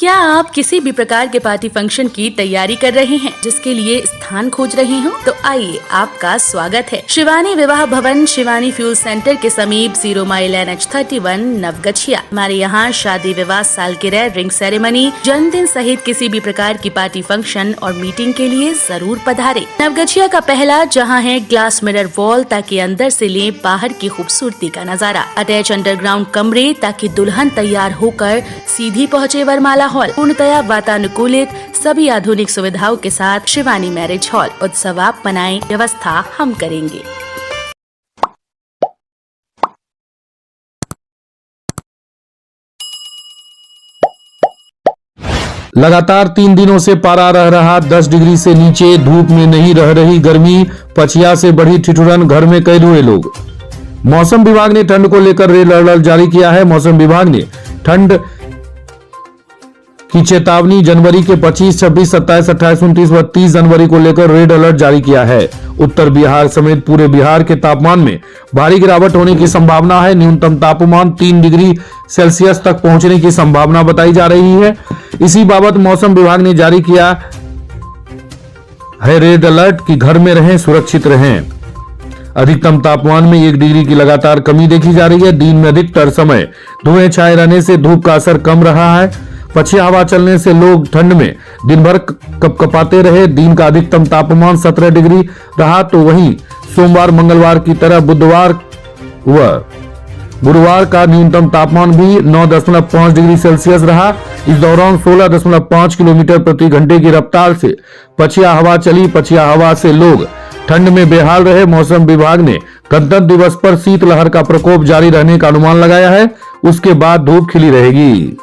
क्या आप किसी भी प्रकार के पार्टी फंक्शन की तैयारी कर रहे हैं, जिसके लिए स्थान खोज रहे हो? तो आइए, आपका स्वागत है शिवानी विवाह भवन, शिवानी फ्यूल सेंटर के समीप 0 माइल NH31 नवगछिया। हमारे यहाँ शादी, विवाह, सालगिरह, रिंग सेरेमनी, जन्मदिन सहित किसी भी प्रकार की पार्टी फंक्शन और मीटिंग के लिए जरूर पधारे। नवगछिया का पहला जहाँ है ग्लास मिरर वॉल, ताकि अंदर से ले बाहर की खूबसूरती का नजारा। अटैच अंडरग्राउंड कमरे, ताकि दुल्हन तैयार होकर सीधी पहुँचे वरमाला हॉल। पूर्णतया वातानुकूलित, सभी आधुनिक सुविधाओं के साथ शिवानी मैरिज हॉल। उत्सव आप मनाएं, व्यवस्था हम करेंगे। लगातार 3 दिनों से पारा रह रहा 10 डिग्री से नीचे, धूप में नहीं रह रही गर्मी, पछिया से बढ़ी ठिठुरन, घर में कैद हुए लोग। मौसम विभाग ने ठंड को लेकर रेड अलर्ट जारी किया है। मौसम विभाग ने ठंड की चेतावनी जनवरी के 25, 26, 27, 28, 29 व 30 जनवरी को लेकर रेड अलर्ट जारी किया है। उत्तर बिहार समेत पूरे बिहार के तापमान में भारी गिरावट होने की संभावना है। न्यूनतम तापमान 3 डिग्री सेल्सियस तक पहुंचने की संभावना बताई जा रही है। इसी बाबत मौसम विभाग ने जारी किया है रेड अलर्ट कि घर में रहें, सुरक्षित रहें। अधिकतम तापमान में 1 डिग्री की लगातार कमी देखी जा रही है। दिन में अधिकतर समय धुएं छाए रहने से धूप का असर कम रहा है। पछिया हवा चलने से लोग ठंड में दिन भर कपकपाते रहे। दिन का अधिकतम तापमान 17 डिग्री रहा, तो वहीं सोमवार, मंगलवार की तरह बुधवार व गुरुवार का न्यूनतम तापमान भी 9.5 डिग्री सेल्सियस रहा। इस दौरान 16.5 किलोमीटर प्रति घंटे की रफ्तार से पछिया हवा चली। पछिया हवा से लोग ठंड में बेहाल रहे। मौसम विभाग ने गणतंत्र दिवस पर शीतलहर का प्रकोप जारी रहने का अनुमान लगाया है। उसके बाद धूप खिली रहेगी।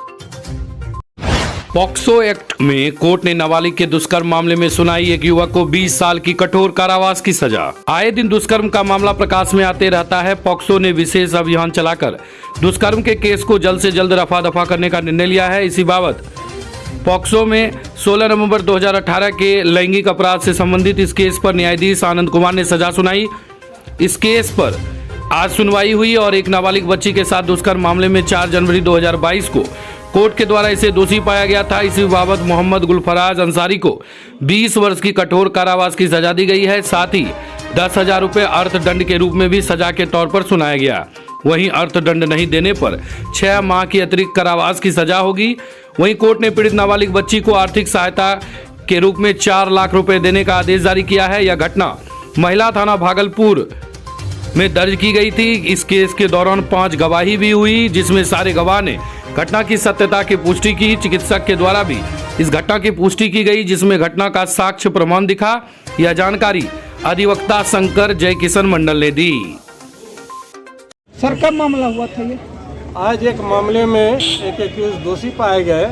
पॉक्सो एक्ट में कोर्ट ने नाबालिग के दुष्कर्म मामले में सुनाई एक युवक को 20 साल की कठोर कारावास की सजा। आए दिन दुष्कर्म का मामला प्रकाश में आते रहता है। पॉक्सो ने विशेष अभियान चलाकर दुष्कर्म के केस को जल्द से जल्द रफा दफा करने का निर्णय लिया है। इसी बाबत पॉक्सो में 16 नवंबर 2018 के लैंगिक अपराध से संबंधित इस केस पर न्यायाधीश आनंद कुमार ने सजा सुनाई। इस केस पर आज सुनवाई हुई और एक नाबालिग बच्ची के साथ दुष्कर्म मामले में 4 जनवरी 2022 को कोर्ट के द्वारा इसे दोषी पाया गया था। इसी बाबत मोहम्मद गुलफराज अंसारी को 20 वर्ष की कठोर कारावास की सजा दी गई है। साथ ही 10,000 रुपये अर्थदंड के रूप में भी सजा के तौर पर सुनाया गया। वहीं अर्थदंड नहीं देने पर 6 माह की अतिरिक्त कारावास की सजा होगी। वहीं कोर्ट ने पीड़ित नाबालिग बच्ची को आर्थिक सहायता के रूप में 4 लाख रुपए देने का आदेश जारी किया है। यह घटना महिला थाना भागलपुर में दर्ज की गई थी। इस केस के दौरान 5 गवाही भी हुई, जिसमें सारे गवाह ने घटना की सत्यता की पुष्टि की। चिकित्सक के द्वारा भी इस घटना की पुष्टि की गई, जिसमें घटना का साक्ष्य प्रमाण दिखा। यह जानकारी अधिवक्ता शंकर जयकिशन मंडल ने दी। सर, कब मामला हुआ था ये? आज एक मामले में एक एक्यूज दोषी पाए गए,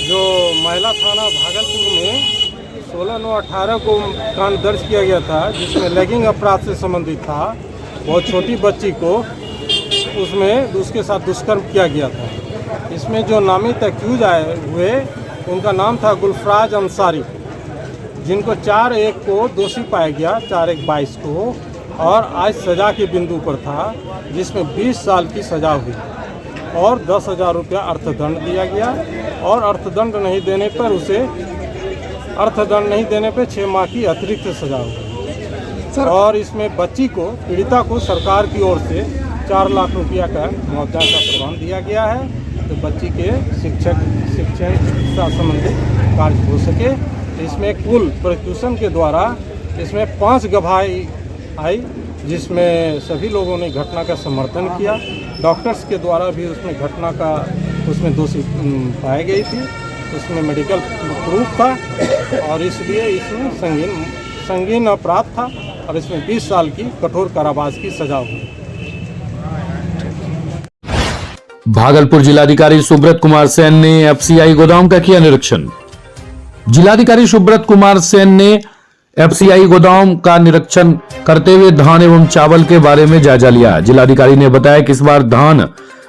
जो महिला थाना भागलपुर में 16/9/18 को कांड दर्ज किया गया था, जिसमें लैंगिक अपराध से संबंधित था। बहुत छोटी बच्ची को उसमें उसके साथ दुष्कर्म किया गया था। इसमें जो नामित एक्यूज आए हुए, उनका नाम था गुलफराज अंसारी, जिनको 4/1 को दोषी पाया गया, 4/1/22 को, और आज सज़ा के बिंदु पर था, जिसमें 20 साल की सज़ा हुई और 10,000 रुपया अर्थदंड दिया गया। और अर्थदंड नहीं देने पर 6 माह की अतिरिक्त सज़ा हुई। और इसमें बच्ची को, पीड़िता को सरकार की ओर से 4 लाख रुपया का मुआवजा का प्रबंध दिया गया है, तो बच्ची के शिक्षण चिकित्सा संबंधित कार्य हो सके। इसमें कुल प्रोसिक्यूशन के द्वारा इसमें 5 गवाही आई, जिसमें सभी लोगों ने घटना का समर्थन किया। डॉक्टर्स के द्वारा भी उसमें दोषी पाई गई थी। उसमें मेडिकल प्रूफ था और इसलिए इसमें संगीन अपराध था और इसमें 20 साल की कठोर कारावास की सजा हुई। भागलपुर जिलाधिकारी सुब्रत कुमार सेन ने एफसीआई गोदाम का किया निरीक्षण। जिलाधिकारी सुब्रत कुमार सेन ने एफसीआई गोदाम का निरीक्षण करते हुए धान एवं चावल के बारे में जायजा लिया। जिलाधिकारी ने बताया कि इस बार धान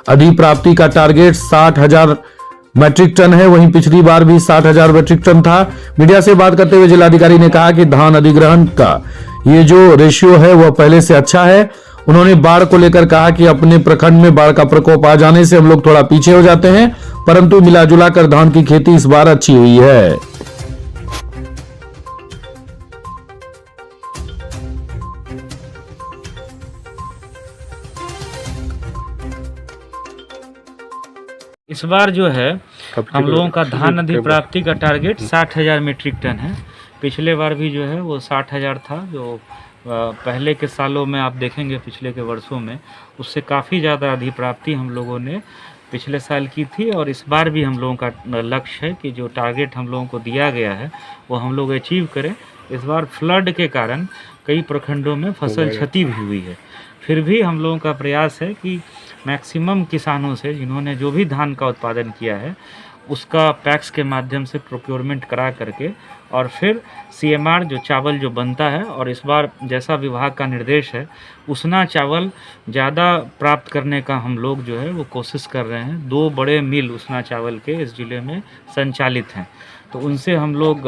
अधिप्राप्ति का टारगेट 60,000 मैट्रिक टन है, वहीं पिछली बार भी 60,000 मैट्रिक टन था। मीडिया से बात करते हुए जिलाधिकारी ने कहा कि धान अधिग्रहण का ये जो रेशियो है वह पहले से अच्छा है उन्होंने बाढ़ को लेकर कहा कि अपने प्रखंड में बाढ़ का प्रकोप आ जाने से हम लोग थोड़ा पीछे हो जाते हैं, परंतु मिलाजुला कर धान की खेती इस बार अच्छी हुई है। इस बार जो है हम लोगों का धान अधिप्राप्ति का टारगेट 60,000 मीट्रिक टन है। पिछले बार भी जो है वो 60,000 था, जो पहले के सालों में आप देखेंगे पिछले के वर्षों में उससे काफ़ी ज़्यादा अधिप्राप्ति हम लोगों ने पिछले साल की थी। और इस बार भी हम लोगों का लक्ष्य है कि जो टारगेट हम लोगों को दिया गया है वो हम लोग अचीव करें। इस बार फ्लड के कारण कई प्रखंडों में फसल क्षति भी हुई है, फिर भी हम लोगों का प्रयास है कि मैक्सिमम किसानों से जिन्होंने जो भी धान का उत्पादन किया है उसका पैक्स के माध्यम से प्रोक्योरमेंट करा करके और फिर CMR जो चावल जो बनता है, और इस बार जैसा विभाग का निर्देश है उसना चावल ज़्यादा प्राप्त करने का हम लोग जो है वो कोशिश कर रहे हैं। 2 बड़े मिल उसना चावल के इस ज़िले में संचालित हैं, तो उनसे हम लोग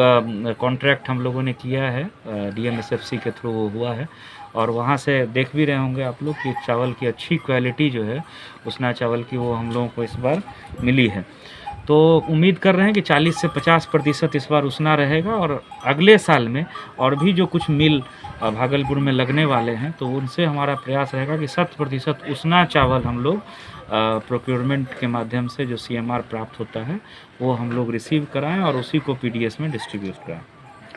कॉन्ट्रैक्ट हम लोगों ने किया है, DMSFC के थ्रू वो हुआ है। और वहाँ से देख भी रहे होंगे आप लोग कि चावल की अच्छी क्वालिटी जो है उसना चावल की वो हम लोगों को इस बार मिली है। तो उम्मीद कर रहे हैं कि 40 से 50% इस बार उसना रहेगा, और अगले साल में और भी जो कुछ मिल भागलपुर में लगने वाले हैं तो उनसे हमारा प्रयास रहेगा कि 100% उसना चावल हम लोग प्रोक्योरमेंट के माध्यम से जो CMR प्राप्त होता है वो हम लोग रिसीव कराएं और उसी को PDS में डिस्ट्रीब्यूट कराएं।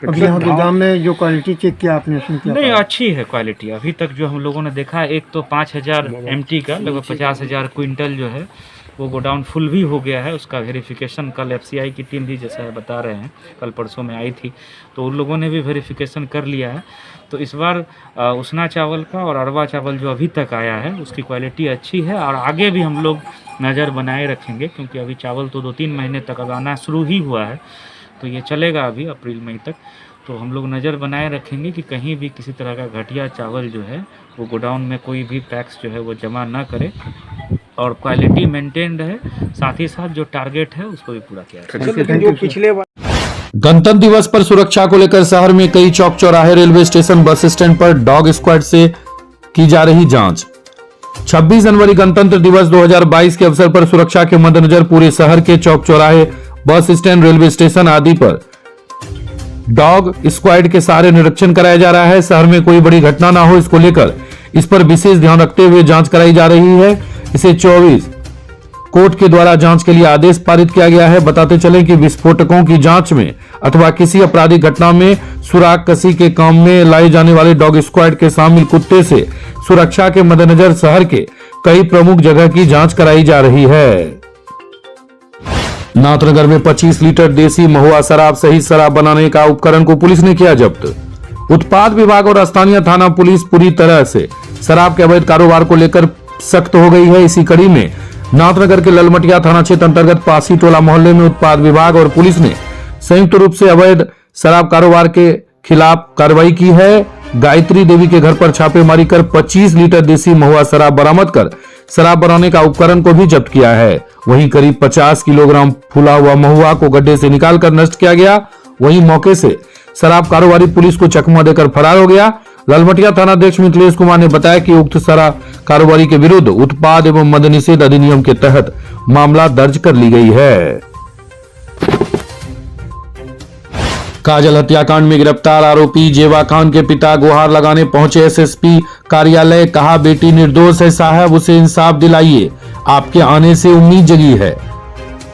अभी यहाँ गोदाम में जो क्वालिटी चेक किया आपने उसमें क्या नहीं, अच्छी है क्वालिटी। अभी तक जो हम लोगों ने देखा, एक तो 5,000 MT का लगभग 50,000 क्विंटल जो है वो गोडाउन फुल भी हो गया है। उसका वेरिफिकेशन कल FCI की टीम भी जैसा है बता रहे हैं कल परसों में आई थी, तो उन लोगों ने भी वेरिफिकेशन कर लिया है। तो इस बार उसना चावल का और अरवा चावल जो अभी तक आया है उसकी क्वालिटी अच्छी है, और आगे भी हम लोग नज़र बनाए रखेंगे क्योंकि अभी चावल तो 2-3 महीने तक अब आना शुरू ही हुआ है, तो ये चलेगा अभी अप्रैल मई तक। तो हम लोग नज़र बनाए रखेंगे कि कहीं भी किसी तरह का घटिया चावल जो है वो गोडाउन में कोई भी पैक्स जो है वो जमा ना करे, और क्वालिटी मेंटेन्ड है, साथ ही साथ जो टारगेट है उसको भी पूरा किया जो पिछले गणतंत्र दिवस पर सुरक्षा को लेकर शहर में कई चौक चौराहे, रेलवे स्टेशन, बस स्टैंड पर डॉग स्क्वाड से की जा रही जांच। 26 जनवरी गणतंत्र दिवस 2022 के अवसर पर सुरक्षा के मद्देनजर पूरे शहर के चौक चौराहे, बस स्टैंड, रेलवे स्टेशन आदि पर डॉग स्क्वाड के सारे निरीक्षण कराया जा रहा है। शहर में कोई बड़ी घटना ना हो, इसको लेकर इस पर विशेष ध्यान रखते हुए जांच कराई जा रही है। इसे 24 कोर्ट के द्वारा जांच के लिए आदेश पारित किया गया है। बताते चले कि विस्फोटकों की जांच में अथवा किसी आपराधिक घटना में सुराग कसी के काम में लाए जाने वाले डॉग स्क्वाड के शामिल कुत्ते से सुरक्षा के मद्देनजर शहर के कई प्रमुख जगह की जांच कराई जा रही है। नाथनगर में 25 लीटर देसी महुआ शराब सहित शराब बनाने का उपकरण को पुलिस ने किया जब्त। उत्पाद विभाग और स्थानीय थाना पुलिस पूरी तरह से शराब के अवैध कारोबार को लेकर सख्त हो गई है। इसी कड़ी में नाथनगर के ललमटिया थाना क्षेत्र अंतर्गत पासी टोला मोहल्ले में उत्पाद विभाग और पुलिस ने संयुक्त रूप से अवैध शराब कारोबार के खिलाफ कार्रवाई की है। गायत्री देवी के घर पर छापेमारी कर 25 लीटर देसी महुआ शराब बरामद कर शराब बनाने का उपकरण को भी जब्त किया है। वहीं करीब 50 किलोग्राम फूला हुआ महुआ को गड्ढे से निकालकर नष्ट किया गया। वहीं मौके से शराब कारोबारी पुलिस को चकमा देकर फरार हो गया। ललमटिया थानाध्यक्ष मिथिलेश कुमार ने बताया कि उक्त शराब कारोबारी के विरुद्ध उत्पाद एवं मद्य निषेध अधिनियम के तहत मामला दर्ज कर ली गई है। काजल हत्याकांड में गिरफ्तार आरोपी जेवा खान के पिता गुहार लगाने पहुंचे SSP कार्यालय। कहा, बेटी निर्दोष है साहब, उसे इंसाफ दिलाइए, आपके आने से उम्मीद जगी है।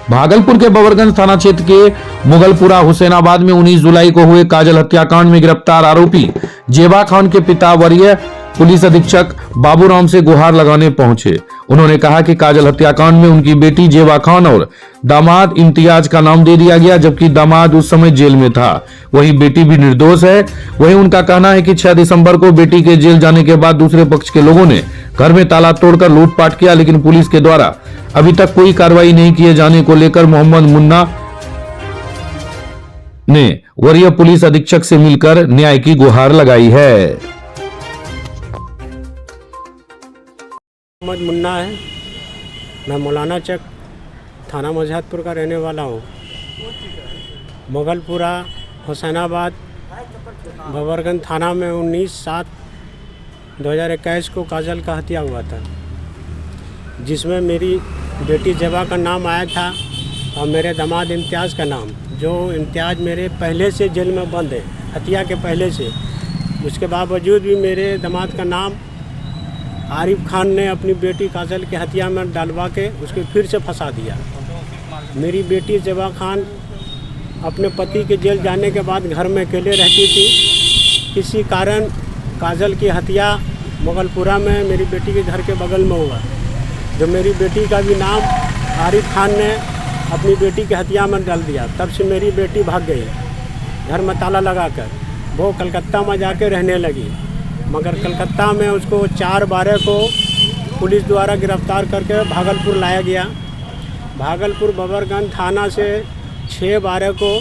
भागलपुर के बबरगंज थाना क्षेत्र के मुगलपुरा हुसैनाबाद में 19 जुलाई को हुए काजल हत्याकांड में गिरफ्तार आरोपी जेवा खान के पिता वरीय पुलिस अधीक्षक बाबूराम से गुहार लगाने पहुंचे। उन्होंने कहा कि काजल हत्याकांड में उनकी बेटी जेवा खान और दामाद इम्तियाज का नाम दे दिया गया, जबकि दामाद उस समय जेल में था। वहीं बेटी भी निर्दोष है। वहीं उनका कहना है कि 6 दिसंबर को बेटी के जेल जाने के बाद दूसरे पक्ष के लोगों ने घर में ताला तोड़कर लूटपाट किया, लेकिन पुलिस के द्वारा अभी तक कोई कार्रवाई नहीं किए जाने को लेकर मोहम्मद मुन्ना ने वरीय पुलिस अधीक्षक से मिलकर न्याय की गुहार लगाई है। मोहम्मद मुन्ना है, मैं मौलाना चक थाना मजहतपुर का रहने वाला हूँ। मुगलपुरा हुसैनाबाद बबरगंज थाना में 19/7 2021 को काजल का हत्या हुआ था, जिसमें मेरी बेटी जबा का नाम आया था और मेरे दामाद इम्तियाज़ का नाम, जो इम्तियाज़ मेरे पहले से जेल में बंद है, हत्या के पहले से। उसके बावजूद भी मेरे दामाद का नाम आरिफ खान ने अपनी बेटी काजल की हत्या में डालवा के उसको फिर से फंसा दिया। मेरी बेटी जबा खान अपने पति के जेल जाने के बाद घर में अकेले रहती थी। किसी कारण काजल की हत्या मुगलपुरा में मेरी बेटी के घर के बगल में हुआ, जो मेरी बेटी का भी नाम आरिफ खान ने अपनी बेटी की हत्या में डाल दिया। तब से मेरी बेटी भाग गई घर में ताला लगाकर, वो कलकत्ता में जाके रहने लगी। मगर कलकत्ता में उसको 4/12 को पुलिस द्वारा गिरफ्तार करके भागलपुर लाया गया। भागलपुर बबरगंज थाना से 6/12 को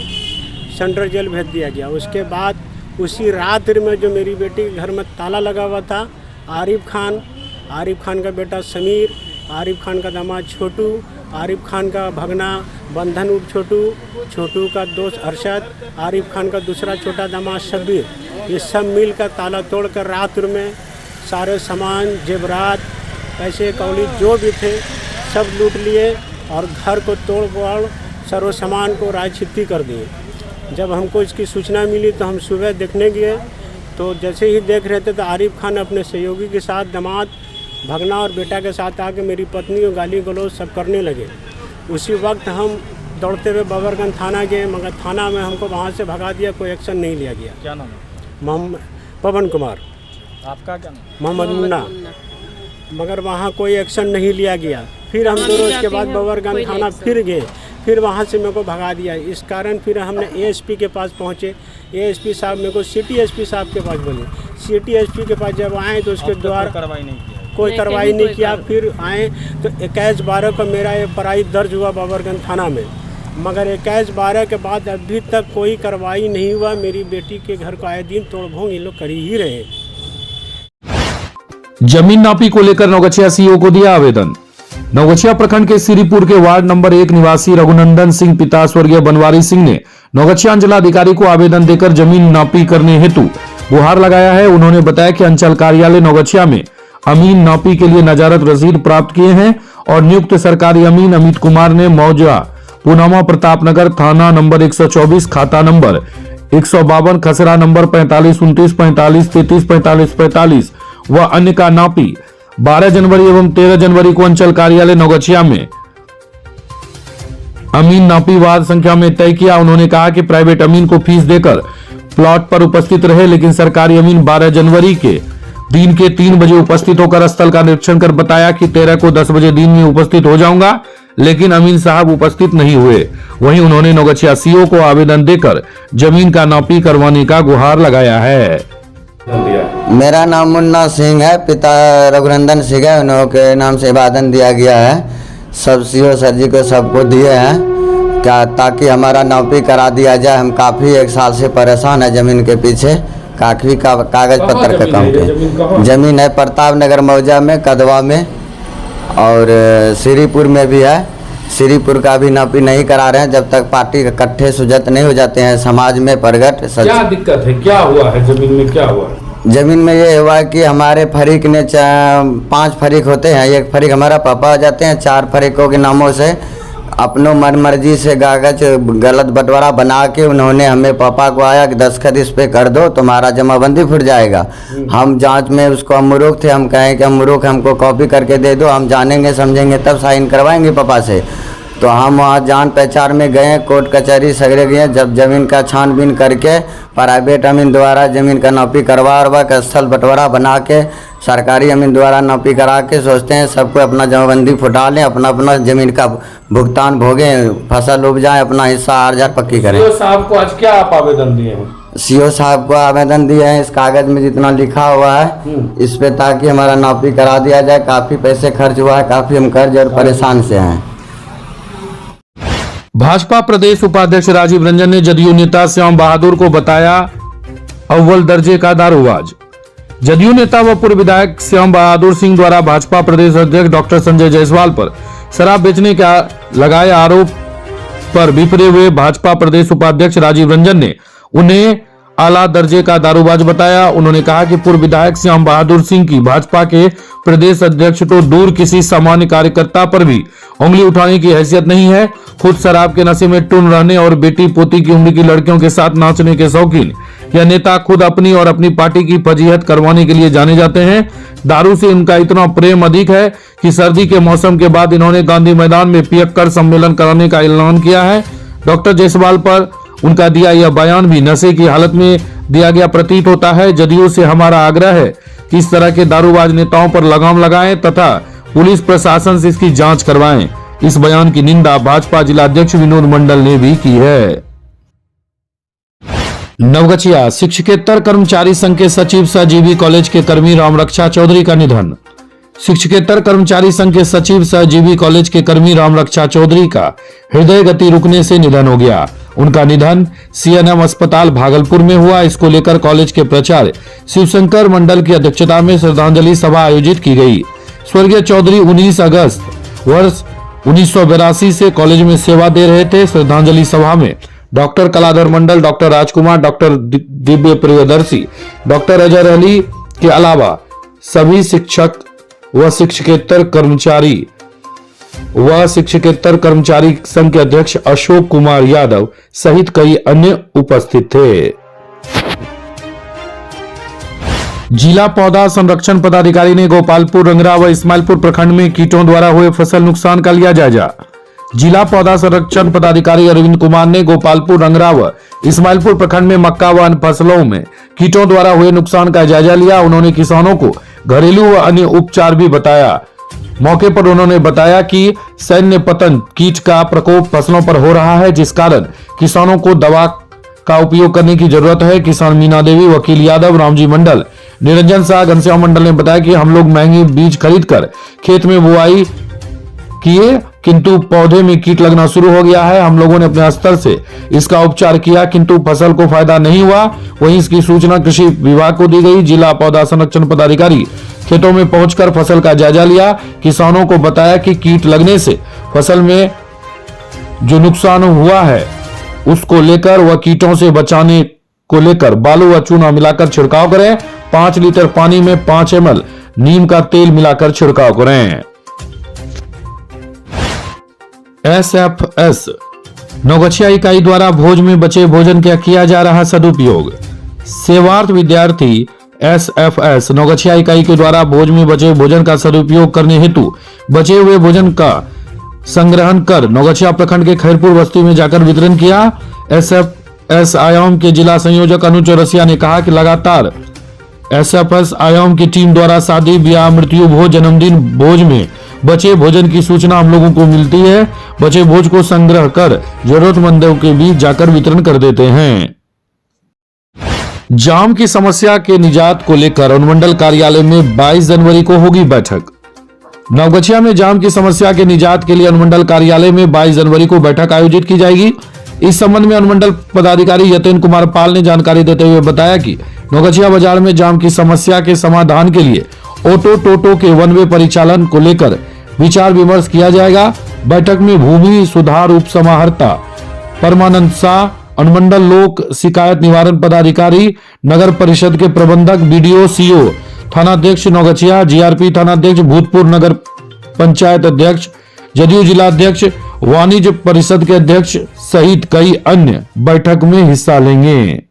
सेंट्रल जेल भेज दिया गया। उसके बाद उसी रात्रि में जो मेरी बेटी के घर में ताला लगा हुआ था, आरिफ खान का बेटा समीर, आरिफ खान का दामाद छोटू, आरिफ खान का भगना बंधन उर्फ छोटू का दोस्त अरशद, आरिफ खान का दूसरा छोटा दामाद शब्बीर, ये सब मिलकर ताला तोड़कर रात्रि में सारे सामान, जेवरात, पैसे कौड़ी जो भी थे सब लूट लिए और घर को तोड़-फोड़ सर्व सामान को राय-छित्ती कर दिए। जब हमको इसकी सूचना मिली तो हम सुबह देखने गए, तो जैसे ही देख रहे थे तो आरिफ खान अपने सहयोगी के साथ दामाद, भगना और बेटा के साथ आके मेरी पत्नी को गाली गलौज सब करने लगे। उसी वक्त हम दौड़ते हुए बबरगंज थाना गए, मगर थाना में हमको वहाँ से भगा दिया, कोई एक्शन नहीं लिया गया। क्या नाम है? पवन कुमार। आपका क्या नाम? मोहम्मद मुन्ना। मगर वहाँ कोई एक्शन नहीं लिया गया। फिर हम दोनों इसके बाद बबरगंज थाना फिर गए, फिर वहाँ से मेरे को भगा दिया। इस कारण फिर हमने एएसपी के पास पहुँचे। एएसपी साहब मेरे को सिटी एसपी साहब के पास बोले। सिटी एसपी के पास जब आए तो उसके द्वारा कोई कार्रवाई नहीं किया। फिर आए तो 21/12 को मेरा FIR दर्ज हुआ बबरगंज थाना में, मगर 21/12 के बाद अभी तक कोई कार्रवाई नहीं हुआ। मेरी बेटी के घर को आए दिन तोड़-भोंग ये लोग कर ही रहे। जमीन नापी को लेकर नौगछिया सीओ को दिया आवेदन। नौगछिया प्रखंड के सिरीपुर के वार्ड नंबर 1 निवासी रघुनंदन सिंह पिता स्वर्गीय बनवारी सिंह ने नौगछिया अंचलाधिकारी को आवेदन देकर जमीन नापी करने हेतु गुहार लगाया है। उन्होंने बताया कि अंचल कार्यालय नौगछिया में अमीन नापी के लिए नजारत रसीद प्राप्त किए हैं और नियुक्त सरकारी अमीन अमित कुमार ने मौजा पूनामा प्रतापनगर थाना नंबर 124 खाता नंबर 152 खसरा नंबर 45 29 45 33 45 45 व अन्य का नापी 12 जनवरी एवं 13 जनवरी को अंचल कार्यालय नौगछिया में अमीन नापी वार्ड संख्या में तय किया। उन्होंने कहा कि प्राइवेट अमीन को फीस देकर प्लॉट पर उपस्थित रहे, लेकिन सरकारी अमीन 12 जनवरी के दिन के 3 बजे उपस्थित होकर स्थल का निरीक्षण कर बताया कि 13 को 10 बजे दिन में उपस्थित हो जाऊंगा, लेकिन अमीन साहब उपस्थित नहीं हुए। वहीं उन्होंने नौगछिया सीओ को आवेदन देकर जमीन का नापी करवाने का गुहार लगाया है। मेरा नाम मुन्ना सिंह है, पिता रघुनंदन सिंह है, उनके नाम से आवेदन दिया गया है। सब सीओ सर जी को सबको दिए हैं क्या, ताकि हमारा नापी करा दिया जाए। हम काफ़ी 1 साल से परेशान है जमीन के पीछे, काफ़ी कागज पत्र का काम के। जमीन है प्रताप नगर मौजा में, कदवा में और सिरीपुर में भी है। सिरीपुर का भी नापी नहीं करा रहे हैं जब तक पार्टी के इकट्ठे सुजत नहीं हो जाते हैं समाज में प्रगट। क्या दिक्कत है, क्या हुआ है जमीन में, क्या हुआ? जमीन में ये हुआ कि हमारे फरीक ने 5 फरीक होते हैं, 1 फरीक हमारा पापा हो जाते हैं, 4 फरीकों के नामों से अपनों मन मर्जी से कागज गलत बंटवारा बना के उन्होंने हमें पापा को आया कि दस्तखत इस पे कर दो तुम्हारा जमाबंदी फुट जाएगा। हम जांच में उसको हम मूर्ख थे, हम कहें कि हम मूर्ख, हमको कॉपी करके दे दो, हम जानेंगे समझेंगे तब साइन करवाएंगे पापा से। तो हम वहाँ जान पहचान में गए, कोर्ट कचहरी सगरे गए। जब जमीन का छानबीन करके प्राइवेट अमीन द्वारा जमीन का नापी करवा के स्थल बंटवारा बना के सरकारी अमीन द्वारा नापी करा के सोचते हैं सबको अपना जमाबंदी फुटा लें, अपना अपना जमीन का भुगतान भोगें, फसल उपजाएं, अपना हिस्सा आर्जर पक्की करें। सीओ साहब को आज क्या आप आवेदन दिए हैं? सीओ साहब को आवेदन दिए हैं इस कागज में जितना लिखा हुआ है इस पे, ताकि हमारा नापी करा दिया जाए। काफ़ी पैसे खर्च हुआ है, काफ़ी हम कर्ज और परेशान से हैं। भाजपा प्रदेश उपाध्यक्ष राजीव रंजन ने जदयू नेता श्याम बहादुर को बताया अव्वल दर्जे का दारूबाज। जदयू नेता व पूर्व विधायक श्याम बहादुर सिंह द्वारा भाजपा प्रदेश अध्यक्ष डॉक्टर संजय जायसवाल पर शराब बेचने का लगाए आरोप पर बिफरे हुए भाजपा प्रदेश उपाध्यक्ष राजीव रंजन ने उन्हें आला दर्जे का दारूबाज बताया। उन्होंने कहा कि पूर्व विधायक श्याम बहादुर सिंह की भाजपा के प्रदेश अध्यक्ष तो दूर किसी सामान्य कार्यकर्ता पर भी उंगली उठाने की हैसियत नहीं है। खुद शराब के नशे में टुन रहने और बेटी पोती की उम्र की लड़कियों के साथ नाचने के शौकीन यह नेता खुद अपनी और अपनी पार्टी की फजीहत करवाने के लिए जाने जाते हैं। दारू से इनका इतना प्रेम अधिक है कि सर्दी के मौसम के बाद इन्होंने गांधी मैदान में पियक्कर सम्मेलन कराने का ऐलान किया है। डॉक्टर जायसवाल पर उनका दिया यह बयान भी नशे की हालत में दिया गया प्रतीत होता है। जदयू से हमारा आग्रह है कि इस तरह के दारूबाज नेताओं पर लगाम लगाएं तथा पुलिस प्रशासन से इसकी जांच करवाएं। इस बयान की निंदा भाजपा जिलाध्यक्ष विनोद मंडल ने भी की है। नवगछिया शिक्षकेतर कर्मचारी संघ के सचिव सह जीबी कॉलेज के कर्मी रामरक्षा चौधरी का निधन। शिक्षकेतर कर्मचारी संघ के सचिव सह जीबी कॉलेज के कर्मी रामरक्षा चौधरी का हृदय गति रुकने से निधन हो गया। उनका निधन सीएनएम अस्पताल भागलपुर में हुआ। इसको लेकर कॉलेज के प्राचार्य शिवशंकर मंडल की अध्यक्षता में श्रद्धांजलि सभा आयोजित की गई। स्वर्गीय चौधरी 19 अगस्त वर्ष 1982 से कॉलेज में सेवा दे रहे थे। श्रद्धांजलि सभा में डॉक्टर कलाधर मंडल, डॉक्टर राजकुमार, डॉक्टर दिव्य प्रियदर्शी, डॉक्टर अजहर अली के अलावा सभी शिक्षक व शिक्षकेतर कर्मचारी संघ के अध्यक्ष अशोक कुमार यादव सहित कई अन्य उपस्थित थे। जिला पौधा संरक्षण पदाधिकारी ने गोपालपुर, रंगरा व इस्माइलपुर प्रखंड में कीटों द्वारा हुए फसल नुकसान का लिया जायजा। जिला पौधा संरक्षण पदाधिकारी अरविंद कुमार ने गोपालपुर, रंगरा व इस्माइलपुर प्रखंड में मक्का व अन्य फसलों में कीटों द्वारा हुए नुकसान का जायजा लिया। उन्होंने किसानों को घरेलू व अन्य उपचार भी बताया। मौके पर उन्होंने बताया कि सैन्य पतंग कीट का प्रकोप फसलों पर हो रहा है, जिस कारण किसानों को दवा का उपयोग करने की जरूरत है। किसान मीना देवी, वकील यादव, रामजी मंडल, निरंजन शाह, घनश्याम मंडल ने बताया कि हम लोग महंगी बीज खरीदकर खेत में बुआई किए, किंतु पौधे में कीट लगना शुरू हो गया है। हम लोगों ने अपने स्तर से इसका उपचार किया, किंतु फसल को फायदा नहीं हुआ। वहीं इसकी सूचना कृषि विभाग को दी गई। जिला पौधा संरक्षण पदाधिकारी खेतों में पहुंचकर फसल का जायजा लिया। किसानों को बताया कि कीट लगने से फसल में जो नुकसान हुआ है उसको लेकर व कीटों से बचाने को लेकर बालू व चूना मिलाकर छिड़काव करें। 5 लीटर पानी में 5 ml नीम का तेल मिलाकर छिड़काव करें। SFS नवगछिया इकाई द्वारा भोज में बचे भोजन का किया जा रहा सदुपयोग। सेवार्थ विद्यार्थी SFS नवगछिया इकाई के द्वारा भोज में बचे भोजन का सदुपयोग करने हेतु बचे हुए भोजन का संग्रहण कर नवगछिया प्रखंड के खैरपुर बस्ती में जाकर वितरण किया। SFS आयाम के जिला संयोजक अनुज रसिया ने कहा कि लगातार SFS आयाम की टीम द्वारा शादी, ब्याह, मृत्यु भोज, जन्मदिन भोज में बचे भोजन की सूचना हम लोगों को मिलती है। बचे भोज को संग्रह कर जरूरतमंदों के बीच जाकर वितरण कर देते हैं। जाम की समस्या के निजात को लेकर अनुमंडल कार्यालय में 22 जनवरी को होगी बैठक। नवगछिया में जाम की समस्या के निजात के लिए अनुमंडल कार्यालय में 22 जनवरी को बैठक आयोजित की जाएगी। इस संबंध में अनुमंडल पदाधिकारी यतेन कुमार पाल ने जानकारी देते हुए बताया कि नवगछिया बाजार में जाम की समस्या के समाधान के लिए ऑटो टोटो के वन वे परिचालन को लेकर विचार विमर्श किया जाएगा। बैठक में भूमि सुधार उप समाहर्ता परमानंद शाह, अनुमंडल लोक शिकायत निवारण पदाधिकारी, नगर परिषद के प्रबंधक, BDO, CO, थानाध्यक्ष नवगछिया, GRP थानाध्यक्ष, भूतपूर्व नगर पंचायत अध्यक्ष, जदयू जिलाध्यक्ष, वाणिज्य परिषद के अध्यक्ष सहित कई अन्य बैठक में हिस्सा लेंगे।